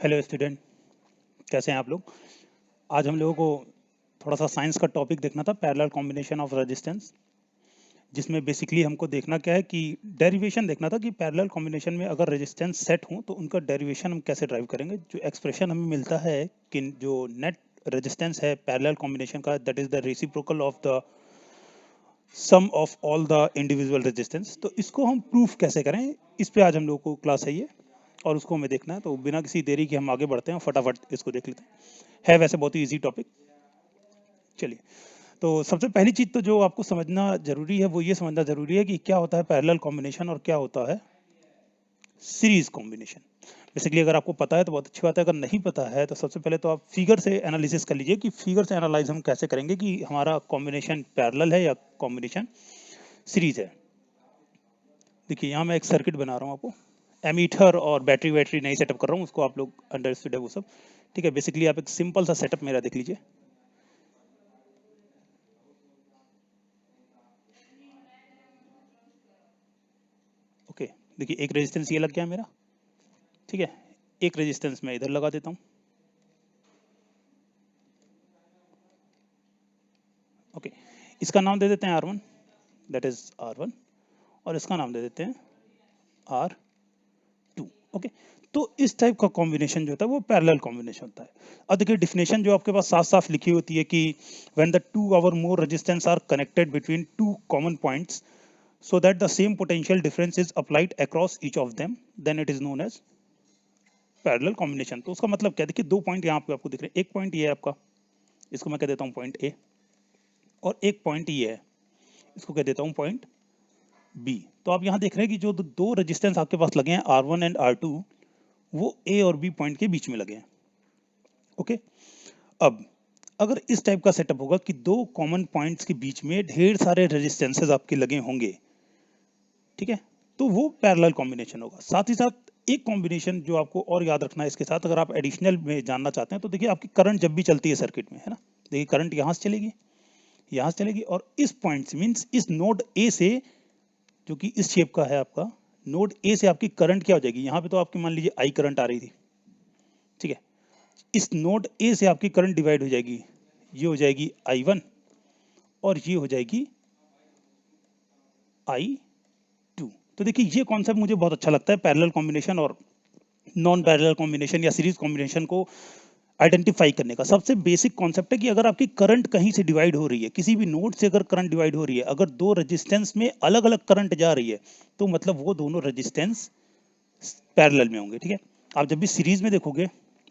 Hello student, कैसे हैं आप लोग। आज हम लोगों को थोड़ा सा साइंस का टॉपिक देखना था, पैरेलल कॉम्बिनेशन ऑफ रेजिस्टेंस, जिसमें बेसिकली हमको देखना क्या है कि डेरिवेशन देखना था कि पैरेलल कॉम्बिनेशन में अगर रेजिस्टेंस सेट हों तो उनका डेरिवेशन हम कैसे ड्राइव करेंगे। जो एक्सप्रेशन हमें मिलता है कि जो नेट रेजिस्टेंस है पैरेलल कॉम्बिनेशन का, that is the reciprocal of the sum of all the individual resistance. तो इसको हम प्रूफ कैसे करें, इस पे आज हम लोग को क्लास है ये, और उसको हमें देखना है। तो बिना किसी देरी के हम आगे बढ़ते हैं, फटाफट इसको देख लेते हैं। है वैसे बहुत ही इजी टॉपिक। चलिए, तो सबसे पहली चीज तो जो आपको समझना जरूरी है वो ये समझना जरूरी है कि क्या होता है पैरेलल कॉम्बिनेशन और क्या होता है सीरीज कॉम्बिनेशन। बेसिकली अगर आपको पता है तो बहुत अच्छी बात है, अगर नहीं पता है तो सबसे पहले तो आप फिगर से एनालिसिस कर लीजिए कि फिगर से एनालाइज हम कैसे करेंगे कि हमारा कॉम्बिनेशन पैरेलल है या कॉम्बिनेशन सीरीज है। देखिए यहाँ मैं एक सर्किट बना रहा हूँ आपको, एमीटर और बैटरी वैटरी नहीं सेटअप कर रहा हूँ, उसको आप लोग अंडरस्टूड है वो सब, ठीक है। बेसिकली आप एक सिंपल सा सेटअप मेरा देख लीजिए। ओके, देखिए एक रेजिस्टेंस ये लग गया मेरा, ठीक है। एक रेजिस्टेंस मैं इधर लगा देता हूँ, ओके। इसका नाम दे देते हैं R1, दैट इज R1, और इसका नाम दे देते हैं R2, ओके। तो इस टाइप का कॉम्बिनेशन जो होता है वो पैरेलल कॉम्बिनेशन होता है। अब देखिए डिफिनेशन जो आपके पास साफ साफ लिखी होती है कि when the two or more resistance R connected between two common points so that the same potential difference is applied across each of them, then it is known as parallel combination. तो उसका मतलब क्या, देखिए दो point यहाँ पे आपको दिख रहे हैं, एक पॉइंट ये है आपका, इसको मैं कह देता हूँ पॉइंट ए, और एक पॉइंट ये है, इसको कह देता हूँ पॉइंट बी। तो आप यहाँ देख रहे हैं कि जो दो रेजिस्टेंस आपके पास लगे हैं R1 एंड R2, वो ए और बी पॉइंट के बीच में लगे हैं, ओके। अब अगर इस टाइप का सेटअप होगा कि दो कॉमन पॉइंट्स के बीच में ढेर सारे रेजिस्टेंसेस आपके लगे होंगे, ठीक है, तो वो पैरेलल कॉम्बिनेशन होगा। साथ ही साथ एक कॉम्बिनेशन जो आपको और याद रखना है इसके साथ, अगर आप एडिशनल में जानना चाहते हैं तो देखिए आपकी करंट जब भी चलती है सर्किट में, है ना, देखिए करंट यहाँ से चलेगी, यहाँ से चलेगी, और इस पॉइंट से मीन्स इस नोड ए से, जो कि इस शेप का है आपका, नोड ए से आपकी करंट क्या हो जाएगी, यहाँ पे तो आपकी मान लीजिए आई करंट आ रही थी, ठीक है। इस नोड ए से आपकी करंट डिवाइड हो जाएगी, ये हो जाएगी I1 और ये हो जाएगी I2। तो देखिए ये कॉन्सेप्ट मुझे बहुत अच्छा लगता है, पैरेलल कॉम्बिनेशन और नॉन पैरेलल कॉम्बिनेशन या सीरीज कॉम्बिनेशन को आइडेंटिफाई करने का सबसे बेसिक कॉन्सेप्ट है कि अगर आपकी करंट कहीं से डिवाइड हो रही है, किसी भी नोड से अगर करंट डिवाइड हो रही है, अगर दो रेजिस्टेंस में अलग अलग करंट जा रही है, तो मतलब वो दोनों रेजिस्टेंस पैरेलल में होंगे, ठीक है। आप जब भी सीरीज में देखोगे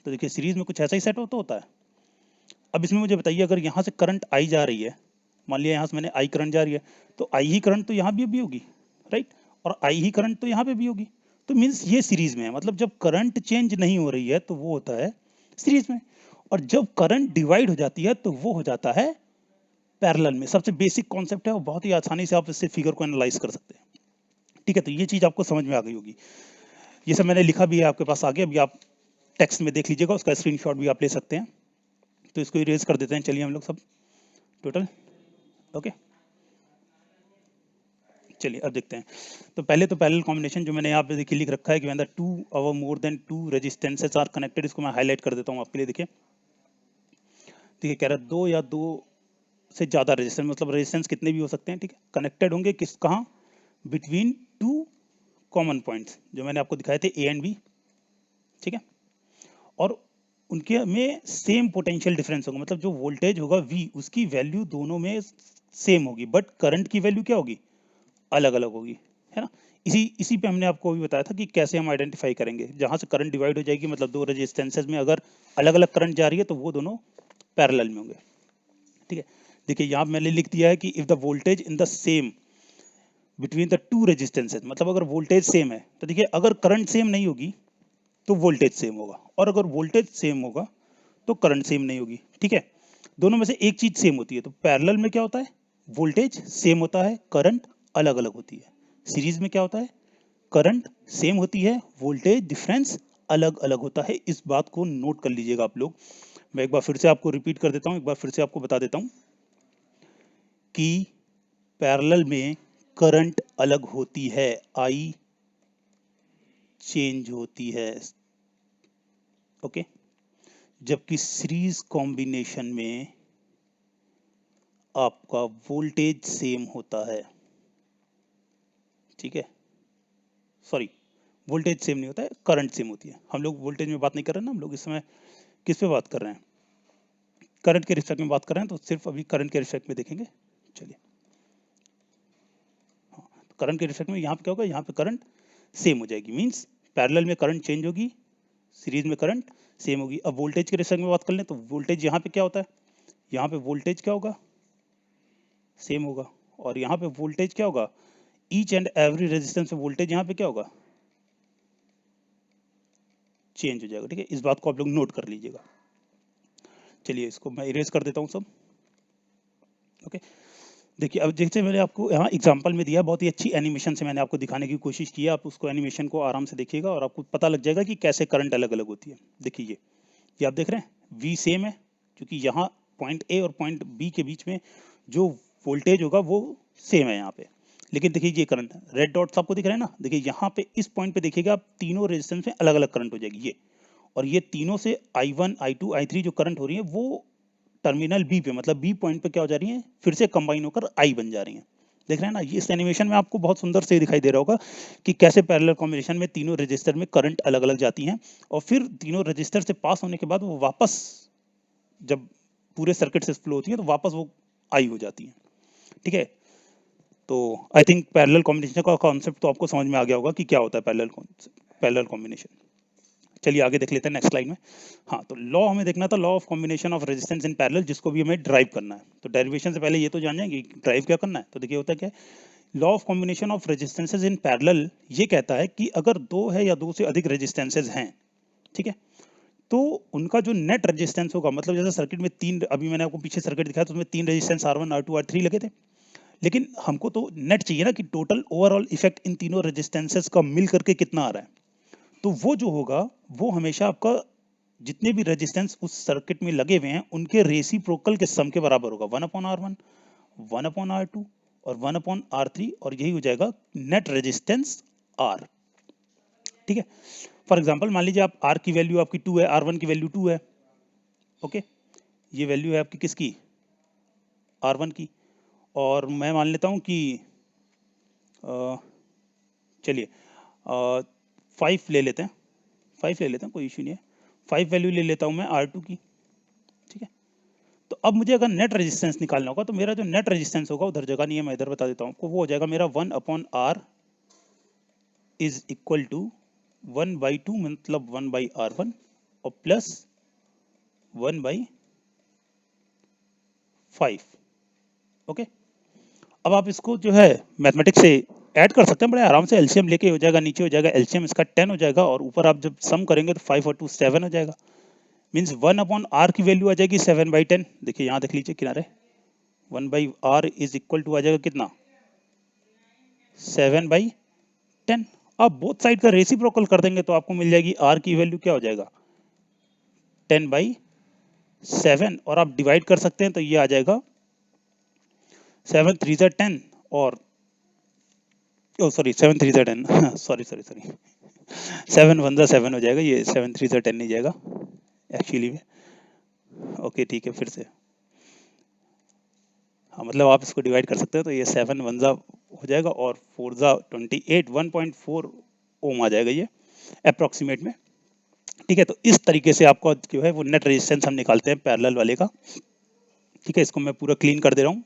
तो देखिए सीरीज में कुछ ऐसा ही सेट होता है। अब इसमें मुझे बताइए, अगर यहाँ से करंट आई जा रही है, मान लिया यहाँ से मैंने आई करंट जा रही है, तो आई ही करंट तो यहाँ भी होगी, राइट, और आई ही करंट तो यहाँ पे भी होगी। तो मीन्स ये सीरीज में है, मतलब जब करंट चेंज नहीं हो रही है तो वो होता है सीरीज में, और जब करंट डिवाइड हो जाती है तो वो हो जाता है पैरेलल में। सबसे बेसिक कॉन्सेप्ट है और बहुत ही आसानी से आप इससे फिगर को एनालाइज कर सकते हैं, ठीक है। तो ये चीज आपको समझ में आ गई होगी, ये सब मैंने लिखा भी है आपके पास आगे, अभी आप टेक्स्ट में देख लीजिएगा, उसका स्क्रीनशॉट भी आप ले सकते हैं। तो इसको इरेज कर देते हैं, चलिए हम लोग सब टोटल, ओके। चलिए अब देखते हैं। तो पहले तो पैरेलल कॉम्बिनेशन जो मैंने यहाँ पे देखिए लिख रखा है कि when the two or more than two resistances are connected, इसको मैं हाईलाइट कर देता हूँ आपके लिए। देखिए देखिए कह रहा है दो या दो से ज्यादा रेजिस्टेंस, मतलब रेजिस्टेंस कितने भी हो सकते हैं, ठीक है, कनेक्टेड होंगे किस कहाँ, बिटवीन टू कॉमन पॉइंट्स जो मैंने आपको दिखाए थे ए एंड बी, ठीक है, और उनके में सेम पोटेंशियल डिफरेंस होगा, मतलब जो वोल्टेज होगा वी उसकी वैल्यू दोनों में सेम होगी, बट करंट की वैल्यू क्या होगी, अलग अलग होगी, है ना। इसी इसी पे हमने आपको भी बताया था कि कैसे हम आइडेंटिफाई करेंगे, जहां से करंट डिवाइड हो जाएगी, मतलब दो रेजिस्टेंसेज में अगर अलग अलग करंट जा रही है तो वो दोनों पैरेलल में होंगे, ठीक है। देखिए यहाँ मैंने लिख दिया है कि if the voltage in the same between the two resistances, मतलब अगर वोल्टेज सेम है तो देखिए अगर करंट सेम नहीं होगी तो वोल्टेज सेम होगा, और अगर वोल्टेज सेम होगा तो करंट सेम नहीं होगी, ठीक है। दोनों में से एक चीज सेम होती है, तो पैरेलल में क्या होता है, वोल्टेज सेम होता है, करंट अलग अलग होती है। सीरीज में क्या होता है, करंट सेम होती है, वोल्टेज डिफरेंस अलग अलग होता है। इस बात को नोट कर लीजिएगा आप लोग। मैं एक बार फिर से आपको रिपीट कर देता हूँ, एक बार फिर से आपको बता देता हूँ कि पैरेलल में करंट अलग होती है, आई चेंज होती है, ओके, जबकि सीरीज कॉम्बिनेशन में आपका वोल्टेज सेम होता है, ठीक है, सॉरी वोल्टेज सेम नहीं होता है, करंट सेम होती है। हम लोग वोल्टेज में बात नहीं कर रहे हैं ना, हम लोग इस समय किस पे बात कर रहे हैं, करंट के रिस्पेक्ट में बात कर रहे हैं, तो सिर्फ अभी करंट के रिस्पेक्ट में देखेंगे। चलिए, हाँ, तो करंट के रिस्पेक्ट में यहाँ पे क्या होगा, यहाँ पे करंट सेम हो जाएगी, मीन्स पैरेलल में करंट चेंज होगी, सीरीज में करंट सेम होगी। अब वोल्टेज के रिस्पेक्ट में बात कर लें तो वोल्टेज यहाँ पे क्या होता है, यहाँ पे वोल्टेज क्या होगा, सेम होगा, और यहाँ पे वोल्टेज क्या होगा, ईच एंड एवरी रेजिस्टेंस पे वोल्टेज यहाँ पे क्या होगा, चेंज हो जाएगा, ठीक है। इस बात को आप लोग नोट कर लीजिएगा। चलिए इसको मैं इरेज कर देता हूँ सब, ओके। देखिए अब जैसे मैंने आपको यहाँ एग्जांपल में दिया, बहुत ही अच्छी एनिमेशन से मैंने आपको दिखाने की कोशिश की है, आप उसको एनिमेशन को आराम से देखिएगा और आपको पता लग जाएगा कि कैसे करंट अलग अलग होती है। देखिए ये आप देख रहे हैं V सेम है, क्योंकि यहाँ पॉइंट A और पॉइंट B के बीच में जो वोल्टेज होगा वो सेम है यहाँ पे। लेकिन देखिए ये करंट रेड डॉट्स आपको दिख रहे हैं ना, देखिए यहाँ पे इस पॉइंट पे देखिएगा आप तीनों रेजिस्टेंस में अलग अलग करंट हो जाएगी ये, और ये तीनों से I1 I2 I3 जो करंट हो रही है वो टर्मिनल बी पे, मतलब बी पॉइंट पे क्या हो जा रही है, फिर से कंबाइन होकर आई बन जा रही है। देख रहे हैं ना, ये इस एनिमेशन में आपको बहुत सुंदर से दिखाई दे रहा होगा कि कैसे पैरेलल कॉम्बिनेशन में तीनों रजिस्टर में करंट अलग अलग जाती हैं, और फिर तीनों रजिस्टर से पास होने के बाद वो वापस जब पूरे सर्किट से फ्लो होती है तो वापस वो आई हो जाती है, ठीक है। तो आई थिंक पैरेलल कॉम्बिनेशन का कॉन्सेप्ट तो आपको समझ में आ गया होगा कि क्या होता है पैरेलल कॉम्बिनेशन। चलिए आगे देख लेते हैं नेक्स्ट स्लाइड में। हाँ, तो लॉ हमें देखना था, law of combination of resistance in parallel, जिसको भी हमें ड्राइव करना है। तो डेरिवेशन से पहले ये तो जान जाएंगे ड्राइव क्या करना है। तो देखिए होता क्या है, law of combination of resistances in parallel ये कहता है कि अगर दो है या दो से अधिक रेजिस्टेंसेज हैं, ठीक है, तो उनका जो नेट रेजिस्टेंस होगा, मतलब जैसे सर्किट में तीन, अभी मैंने आपको पीछे सर्किट दिखाया तो उसमें तीन रेजिस्टेंस R1 R2 R3 लगे थे, लेकिन हमको तो नेट चाहिए ना कि टोटल ओवरऑल इफेक्ट इन तीनों रेजिस्टेंसेस का मिल करके कितना आ रहा है। तो वो जो होगा वो हमेशा आपका जितने भी रेजिस्टेंस उस सर्किट में लगे हुए हैं उनके रेसिप्रोकल के सम के बराबर होगा, 1/R1 1/R2 और 1/R3, और यही हो जाएगा नेट रेजिस्टेंस R, ठीक है। फॉर एग्जांपल मान लीजिए आप R की वैल्यू आपकी 2 है, R1 की वैल्यू 2 है, ओके, ये वैल्यू है आपकी किसकी, R1 की, और मैं मान लेता हूं कि चलिए 5 ले लेते हैं, 5 ले लेते हैं, कोई इशू नहीं है, 5 वैल्यू ले लेता हूं मैं R2 की, ठीक है। तो अब मुझे अगर नेट रेजिस्टेंस निकालना होगा तो मेरा जो नेट रेजिस्टेंस होगा, उधर जगह नहीं है मैं इधर बता देता हूं आपको, वो हो जाएगा मेरा 1/R इज इक्वल टू 1/2, मतलब 1/R1 और प्लस 1/5, ओके। अब आप इसको जो है मैथमेटिक्स से ऐड कर सकते हैं बड़े आराम से, एलसीएम लेके हो जाएगा, नीचे हो जाएगा एलसीएम इसका 10 हो जाएगा, और ऊपर आप जब सम करेंगे तो 5 और 2 7 हो जाएगा, मीन्स 1/R की वैल्यू आ जाएगी 7/10। देखिए यहाँ देख लीजिए किनारे, 1/R इज इक्वल टू आ जाएगा कितना, 7/10। अब बोथ साइड का रेसिप्रोकल कर देंगे तो आपको मिल जाएगी R की वैल्यू क्या हो जाएगा, 10/7, और आप डिवाइड कर सकते हैं तो ये आ जाएगा 7 3 10, और सॉरी 7 3 10 सॉरी 7 1 7 हो जाएगा, ये 7 3 10 नहीं जाएगा एक्चुअली में, ओके ठीक है फिर से, हाँ मतलब आप इसको डिवाइड कर सकते हो तो ये 7 1 हो जाएगा और 4 28, 1.4 ओम आ जाएगा ये अप्रोक्सीमेट में, ठीक है। तो इस तरीके से आपको जो है वो नेट रेजिस्टेंस हम निकालते हैं पैरेलल वाले का, ठीक है। इसको मैं पूरा क्लीन कर दे रहा हूँ,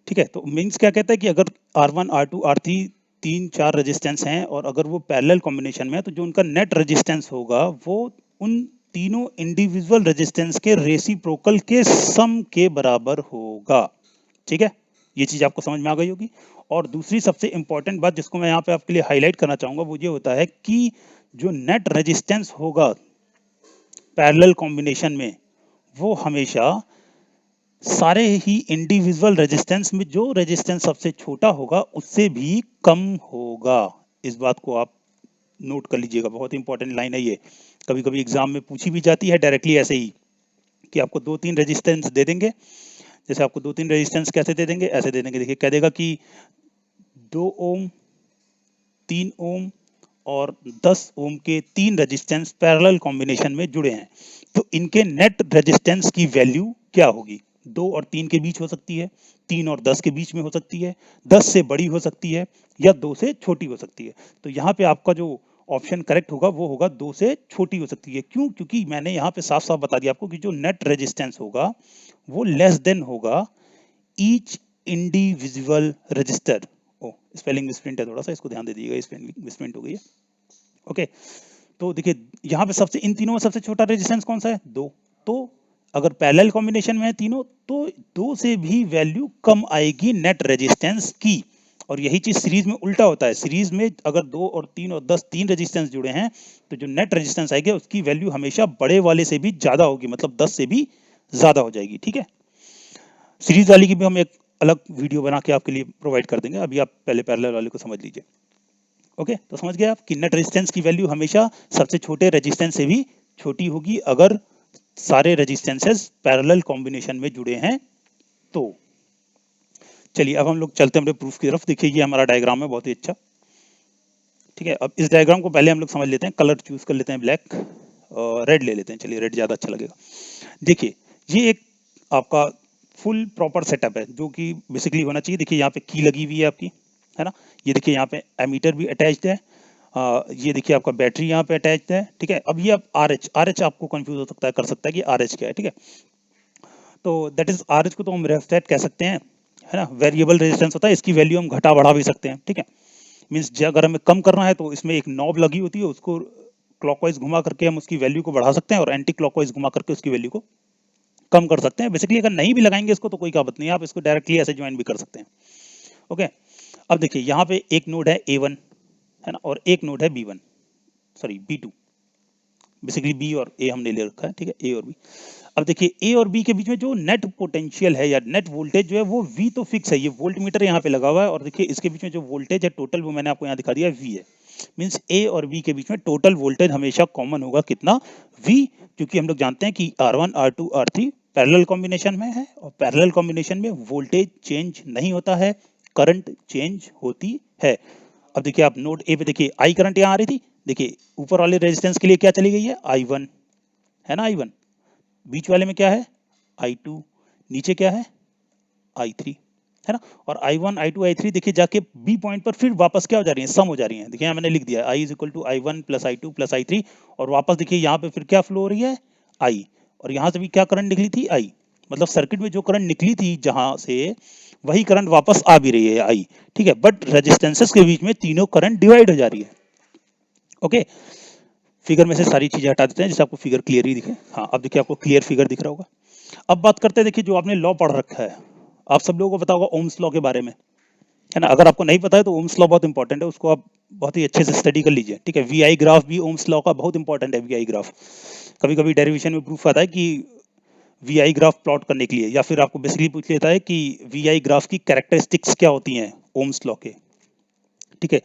ठीक है। तो मीन्स क्या कहता है कि अगर R1 R2 R3 तीन चार रेजिस्टेंस हैं और अगर वो पैरेलल कॉम्बिनेशन में है तो जो उनका नेट रेजिस्टेंस होगा वो उन तीनों इंडिविजुअल रेजिस्टेंस के रेसिप्रोकल के सम के बराबर होगा, ठीक है। ये चीज आपको समझ में आ गई होगी। और दूसरी सबसे इंपॉर्टेंट बात जिसको मैं यहाँ पे आपके लिए हाईलाइट करना चाहूंगा वो ये होता है कि जो नेट रेजिस्टेंस होगा पैरेलल कॉम्बिनेशन में वो हमेशा सारे ही इंडिविजुअल रेजिस्टेंस में जो रेजिस्टेंस सबसे छोटा होगा उससे भी कम होगा। इस बात को आप नोट कर लीजिएगा, बहुत इंपॉर्टेंट लाइन है ये, कभी कभी एग्जाम में पूछी भी जाती है डायरेक्टली ऐसे ही कि आपको दो तीन रेजिस्टेंस दे देंगे, जैसे आपको दो तीन रेजिस्टेंस कैसे दे देंगे, ऐसे दे देंगे, देखिए कह देगा कि 2 ओम 3 ओम और 10 ओम के 3 रेजिस्टेंस पैरेलल कॉम्बिनेशन में जुड़े हैं, तो इनके नेट रेजिस्टेंस की वैल्यू क्या होगी? 2 और 3 के बीच हो सकती है, 3 और 10 के बीच में हो सकती है, 10 से बड़ी हो सकती है, या 2 से छोटी हो सकती है। तो यहाँ पे आपका जो ऑप्शन करेक्ट होगा वो होगा 2 से छोटी हो सकती है। क्यों? क्योंकि मैंने यहाँ पे साफ साफ बता दिया आपको कि जो नेट रेजिस्टेंस होगा वो लेस देन होगा ईच इंडिविजुअल रजिस्टर। ओ, स्पेलिंग मिसप्रिंट है थोड़ा सा, इसको ध्यान दे दीजिएगा, स्पेलिंग मिसप्रिंट हो गई है। ओके, तो देखिए यहाँ पे सबसे, इन तीनों में सबसे छोटा रेजिस्टेंस कौन सा है? 2। तो अगर पैरेलल कॉम्बिनेशन में है तीनों, तो 2 से भी वैल्यू कम आएगी नेट रेजिस्टेंस की। और यही चीज सीरीज में उल्टा होता है। सीरीज में अगर 2 और 3 और 10 तीन रेजिस्टेंस जुड़े हैं, तो जो नेट रेजिस्टेंस आएगी उसकी वैल्यू हमेशा बड़े वाले से भी ज्यादा होगी, मतलब 10 से भी ज्यादा हो जाएगी। ठीक है, सीरीज वाली की भी हम एक अलग वीडियो बना के आपके लिए प्रोवाइड कर देंगे, अभी आप पहले पैरेलल वाले को समझ लीजिए। ओके, तो समझ गए आप कि नेट रेजिस्टेंस की वैल्यू हमेशा सबसे छोटे रेजिस्टेंस से भी छोटी होगी अगर सारे रेजिस्टेंसेस पैरेलल कॉम्बिनेशन में जुड़े हैं। तो चलिए अब हम लोग चलते हैं अपने प्रूफ की तरफ। देखिए ये हमारा डायग्राम है, बहुत ही अच्छा। ठीक है, अब इस डायग्राम को पहले हम लोग समझ लेते हैं। कलर चूज कर लेते हैं, ब्लैक और रेड ले लेते हैं। चलिए रेड ज्यादा अच्छा लगेगा। देखिए ये एक आपका फुल प्रॉपर सेटअप है जो कि बेसिकली होना चाहिए। देखिए यहाँ पे की लगी हुई है आपकी, है ना। ये देखिए यहाँ पे एमीटर भी अटैच्ड है। ये देखिए आपका बैटरी यहाँ पे अटैच्ड है। ठीक है, अब ये आप आर एच आपको कंफ्यूज हो सकता है, कर सकता है कि आर एच क्या है। ठीक है, तो दैट इज आर एच को तो हम रेफस्टेट कह सकते हैं, है ना। वेरिएबल रेजिस्टेंस होता है, इसकी वैल्यू हम घटा बढ़ा भी सकते हैं। ठीक है, मीन्स अगर हमें कम करना है तो इसमें एक नॉब लगी होती है, उसको क्लॉकवाइज घुमा करके हम उसकी वैल्यू को बढ़ा सकते हैं और एंटी क्लॉकवाइज घुमा करके उसकी वैल्यू को कम कर सकते हैं। बेसिकली अगर नहीं भी लगाएंगे इसको तो कोई बात नहीं है, आप इसको डायरेक्टली ऐसे ज्वाइन भी कर सकते हैं। ओके, अब देखिए यहाँ पे एक नोड है A1, है ना, और एक नोड है B1, sorry B2। Basically B और A हमने ले रखा है। ठीक है, A और B। अब देखिए A और B के बीच में जो नेट पोटेंशियल है या नेट वोल्टेज जो है वो V तो फिक्स है, ये वोल्ट मीटर यहाँ पे लगा हुआ है। और देखिए इसके बीच में जो वोल्टेज है टोटल, वो मैंने आपको यहाँ दिखा दिया, V है। मीन्स A और B के बीच में टोटल वोल्टेज हमेशा कॉमन होगा कितना? V। क्योंकि हम लोग जानते हैं कि R1 R2 R3 parallel combination में है, और पैरेलल कॉम्बिनेशन में वोल्टेज चेंज नहीं होता है, करंट चेंज होती है। अब देखिए आप नोड ए पे देखिए आई करंट यहाँ आ रही थी। देखिए ऊपर वाले रेजिस्टेंस के लिए क्या चली गई है? I1, है ना, I1। बीच वाले में क्या है? I2। नीचे क्या है? I3, है ना। और I1 I2 I3 देखिए जाके बी पॉइंट पर फिर वापस क्या हो जा रही है? सम हो जा रही है। देखिए यहाँ मैंने लिख दिया I is equal to I1 plus I2 plus I3। और वापस देखिए यहाँ पे फिर क्या फ्लो हो रही है? I। और यहाँ से भी क्या करंट निकली थी? I। मतलब सर्किट में जो करंट निकली थी जहां से, वही करंट वापस आ भी रही है, I। ठीक है, बट रेजिस्टेंसेस के बीच में तीनों करंट डिवाइड हो जा रही है। ओके, फिगर में से सारी चीजें हटा देते हैं जिससे आपको फिगर क्लियर ही दिखे। हाँ, अब देखिए आपको क्लियर फिगर दिख रहा होगा। अब बात करते हैं, देखिए जो आपने लॉ पढ़ रखा है, आप सब लोगों को पता होगा ओम्स लॉ के बारे में, है ना। अगर आपको नहीं पता है तो ओम्स लॉ बहुत इंपॉर्टेंट है, उसको आप बहुत ही अच्छे से स्टडी कर लीजिए। ठीक है, वीआई ग्राफ भी ओम्स लॉ का बहुत इंपॉर्टेंट है। वीआई ग्राफ कभी कभी डेरिवेशन में प्रूफ आता है कि वीआई ग्राफ प्लॉट करने के लिए, या फिर आपको बेसिकली पूछ लेता है कि वीआई ग्राफ की कैरेक्टरिस्टिक्स क्या होती हैं ओम्स लॉ के। ठीक है,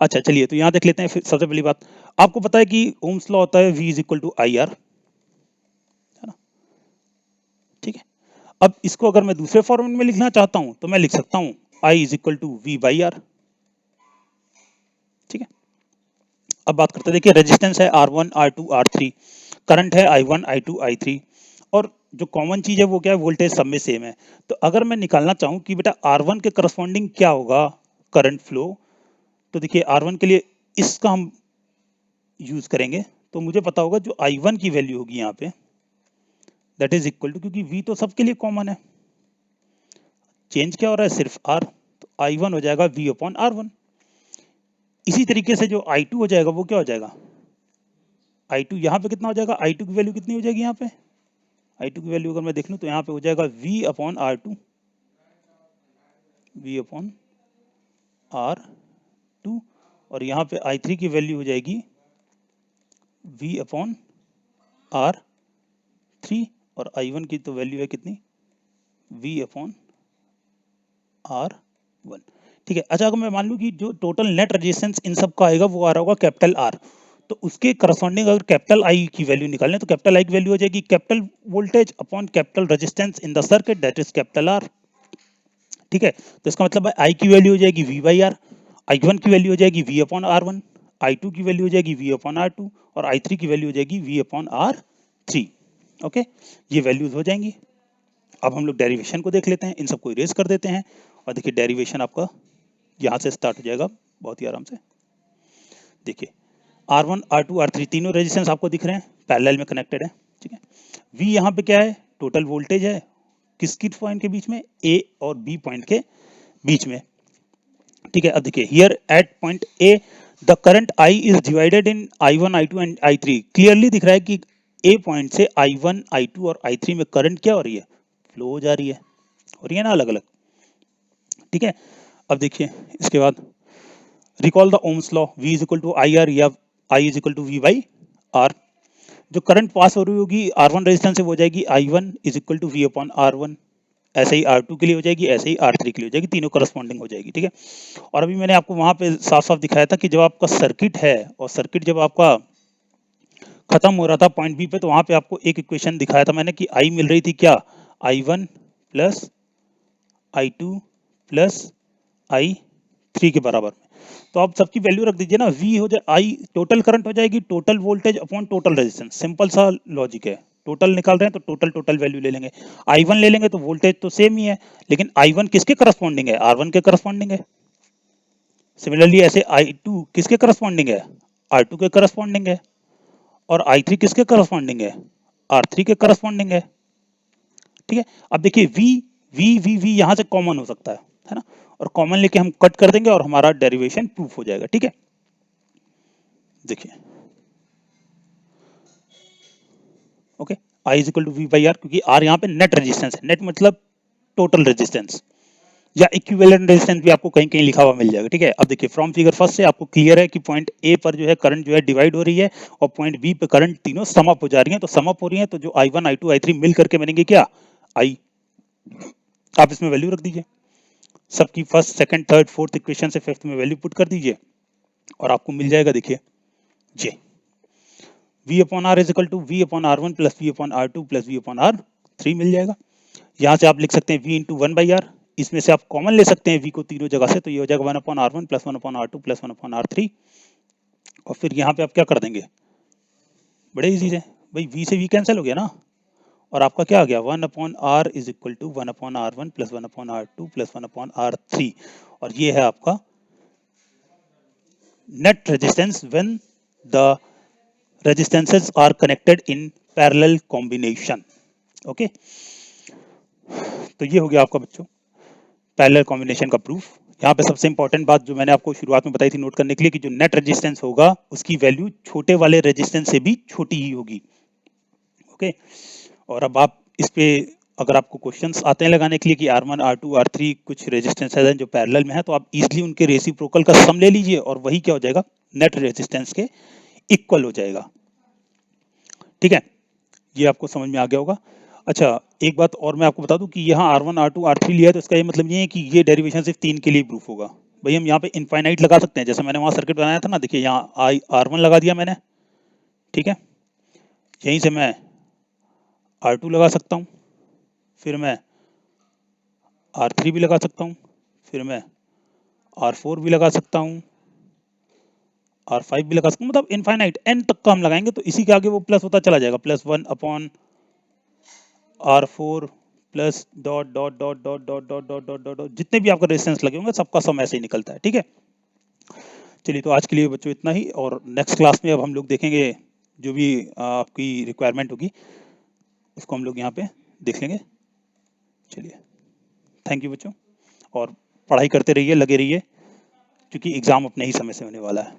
अच्छा चलिए तो यहाँ देख लेते हैं। फिर सबसे पहली बात, आपको पता है कि ओम्स लॉ होता है V is equal to I R, है ना। ठीक है, अब इसको अगर मैं दूसरे फॉर्मेट में लिखना चाहता हूं तो मैं लिख सकता हूं I is equal to V by R. ठीक है, अब बात करते हैं, देखिए रेजिस्टेंस है R1 R2 R3, करंट है I1 I2 I3, और जो कॉमन चीज है वो क्या है? वोल्टेज सब में सेम है। तो अगर मैं निकालना चाहूं कि बेटा R1 के करस्पॉन्डिंग क्या होगा करंट फ्लो, तो देखिए R1 के लिए इसका हम यूज करेंगे, तो मुझे पता होगा जो I1 की वैल्यू होगी यहाँ पे, दैट इज इक्वल टू, क्योंकि V तो सबके लिए कॉमन है, चेंज क्या हो रहा है? सिर्फ R। तो I1 हो जाएगा V अपॉन R1। इसी तरीके से जो I2 हो जाएगा वो क्या हो जाएगा? I2 यहाँ पे कितना हो जाएगा? I2 की वैल्यू कितनी हो जाएगी यहाँ पे? I2 की वैल्यू अगर मैं देख लूँ तो यहाँ पे हो जाएगा V upon R2, V upon R2। और यहाँ पे I3 की वैल्यू हो जाएगी V अपॉन R3। और I1 की तो वैल्यू है कितनी? V upon R1। ठीक है, अच्छा अगर मैं मान लूँ कि जो टोटल नेट रेजिस्टेंस इन सब का आएगा वो आ रहा होगा कैपिटल R, तो उसके करस्पॉन्डिंग अगर कैपिटल I की वैल्यू निकालें तो कैपिटल I की वैल्यू हो जाएगी capital voltage upon capital resistance in the circuit, that is capital R। ठीक है, तो इसका मतलब I की वैल्यू हो जाएगी V बाई आर, I1 की वैल्यू हो जाएगी V अपॉन R1, I2 की वैल्यू हो जाएगी V अपॉन R2 और I3 की वैल्यू हो जाएगी V अपॉन R3। ओके, ये वैल्यूज हो जाएंगी। अब हम लोग डेरिवेशन को देख लेते हैं, इन सबको इरेज कर देते हैं और देखिए डेरिवेशन आपका यहाँ से स्टार्ट हो जाएगा बहुत ही आराम से। देखिए R1 R2 R3 तीनों रेजिस्टेंस आपको दिख रहे हैं, पैरेलल में कनेक्टेड है। ठीक है, V यहाँ पे क्या है, टोटल वोल्टेज है, किस पॉइंट के बीच में, A और B पॉइंट के बीच में। ठीक है, अब देखिए here eight point A the current I is divided in I1 I2 and I3। Clearly दिख रहा है कि A पॉइंट से I1 I2 और I3 में करंट क्या हो रही है, फ्लो हो जा रही है, हो रही है ना अलग अलग। ठीक है, अब देखिए इसके बाद recall the Ohm's law, V is equal to I R या I is equal to V by R. जो करंट पास हो रही होगी R1 रेजिस्टेंस से वो हो जाएगी I1 is equal to V upon R1, ऐसे ही R2 के लिए हो जाएगी, ऐसे ही R3 के लिए हो जाएगी, तीनों करस्पॉन्डिंग हो जाएगी। ठीक है, और अभी मैंने आपको वहां पे साफ साफ दिखाया था कि जब आपका सर्किट है और सर्किट जब आपका खत्म हो रहा था पॉइंट बी पे, तो वहां पे आपको एक इक्वेशन दिखाया था मैंने कि आई मिल रही थी क्या, I1 plus I2 plus I3 के बराबर में। तो आप सबकी वैल्यू रख दीजिए ना, V हो जाए I टोटल करंट हो जाएगी total voltage upon total resistance, simple सा लॉजिक है। टोटल निकाल रहे हैं तो टोटल वैल्यू ले लेंगे, I1 ले लेंगे तो वोल्टेज तो सेम ही है, लेकिन I1 किसके करस्पॉन्डिंग है, R1 के करस्पॉन्डिंग है। सिमिलरली ऐसे I2 किसके करस्पॉन्डिंग है, R2 के करस्पॉन्डिंग है, और I3 किसके करस्पॉन्डिंग है, R3 के करस्पॉन्डिंग है। ठीक है, अब देखिए V यहाँ से कॉमन हो सकता है ना, और कॉमन लेके हम कट कर देंगे और हमारा डेरिवेशन प्रूफ हो जाएगा। ठीक है, देखिए okay, I is equal to V by R, क्योंकि आर यहाँ पे नेट रेजिस्टेंस है, नेट मतलब टोटल रेजिस्टेंस या इक्विवेलेंट रेजिस्टेंस भी आपको कहीं कहीं लिखा हुआ मिल जाएगा। ठीक है, अब देखिए फ्रॉम फिगर फर्स्ट से आपको क्लियर है कि पॉइंट ए पर जो है करंट जो है डिवाइड हो रही है और पॉइंट बी पे करंट तीनों सम अप हो जा रही हैं, तो सम अप हो रही हैं तो जो I1 I2 I3 मिल करके बनेंगे क्या, आई। आप इसमें वैल्यू रख दीजिए सबकी, first second third fourth equation से फिफ्थ में वैल्यू पुट कर दीजिए और आपको मिल जाएगा, देखिए जे V upon R is equal to V upon R1 plus V upon R2 plus V upon R3 मिल जाएगा। यहाँ से आप लिख सकते हैं V into one by R, इसमें से आप कॉमन ले सकते हैं V को तीनों जगह से, तो ये हो जाएगा 1 upon R1 plus 1 upon R2 plus 1 upon R3। और फिर यहाँ पे आप क्या कर देंगे, बड़े इजी है भाई, V से V कैंसिल हो गया ना, और आपका क्या आ गया, 1 upon R is equal to 1 upon R1 plus 1 upon R2 plus 1 upon R3, और ये है आपका net resistance when the resistances are connected in parallel combination. Okay, तो ये हो गया आपका बच्चों पैरेलल कॉम्बिनेशन का प्रूफ। यहाँ पे सबसे इंपॉर्टेंट बात जो मैंने आपको शुरुआत में बताई थी नोट करने के लिए, कि जो नेट रेजिस्टेंस होगा उसकी वैल्यू छोटे वाले रेजिस्टेंस से भी छोटी ही होगी। ओके, और अब आप इस पे अगर आपको क्वेश्चंस आते हैं लगाने के लिए कि R1 R2 R3 कुछ रेजिस्टेंस हैं जो पैरेलल में है, तो आप इजीली उनके रेसिप्रोकल का सम ले लीजिए और वही क्या हो जाएगा, नेट रेजिस्टेंस के इक्वल हो जाएगा। ठीक है, ये आपको समझ में आ गया होगा। अच्छा, एक बात और मैं आपको बता दूं कि यहाँ R1 R2 R3 लिया है, तो इसका ये मतलब ये है कि ये डेरिवेशन सिर्फ 3 के लिए प्रूफ होगा। भाई हम यहाँ पे इनफाइनाइट लगा सकते हैं, जैसे मैंने वहाँ सर्किट बनाया था ना, देखिए यहाँ R1 लगा दिया मैंने। ठीक है, यहीं से मैं R2 लगा सकता हूँ, फिर मैं R3 भी लगा सकता हूँ, फिर मैं R4 भी लगा सकता हूँ, R5 भी लगा सकता हूँ, मतलब इनफाइनाइट एन तक का हम लगाएंगे, तो इसी के आगे वो प्लस होता चला जाएगा, plus 1 upon R4 plus dot dot dot dot dot dot dot dot dot dot, जितने भी आपका रेजिस्टेंस लगे होंगे सबका सम ऐसे ही निकलता है। ठीक है, चलिए तो आज के लिए बच्चों इतना ही, और नेक्स्ट क्लास में अब हम लोग देखेंगे जो भी आपकी रिक्वायरमेंट होगी उसको हम लोग यहाँ पे देख लेंगे। चलिए, थैंक यू बच्चों, और पढ़ाई करते रहिए, लगे रहिए, क्योंकि एग्ज़ाम अपने ही समय से होने वाला है।